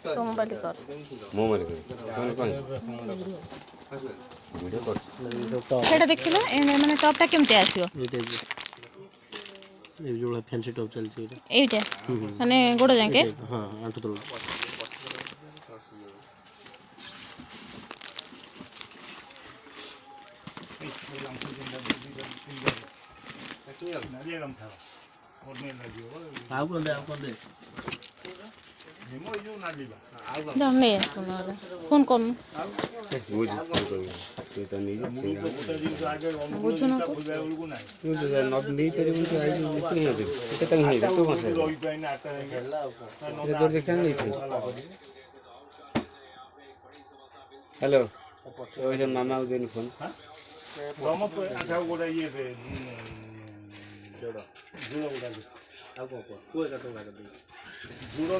सोमवार कर मोबाइल कर कौन कौन वीडियो कर সেটা দেখিলা মানে টপটা কেমতে আসিও এই জোড়া ফ্যান্সি টপ চলছে এটা এইটা মানে গোড় যাকে হ্যাঁ আঁঠু তোল ଆଉ କଣ ଦେ জানে ফোন কম বুঝ তুই তো নিজে বুঝছো না তো তুই তো নব নেই পেরে কিন্তু আই তুই না এটা কেন হয় তো মাসে এটা তোর কেন নেই হ্যালো ওই যে মামা ওদের ফোন তম আঠা গোটা ইয়ে রে জোড়া জোড়া গোটা আর কো কো কো কাটো কাটো জোড়া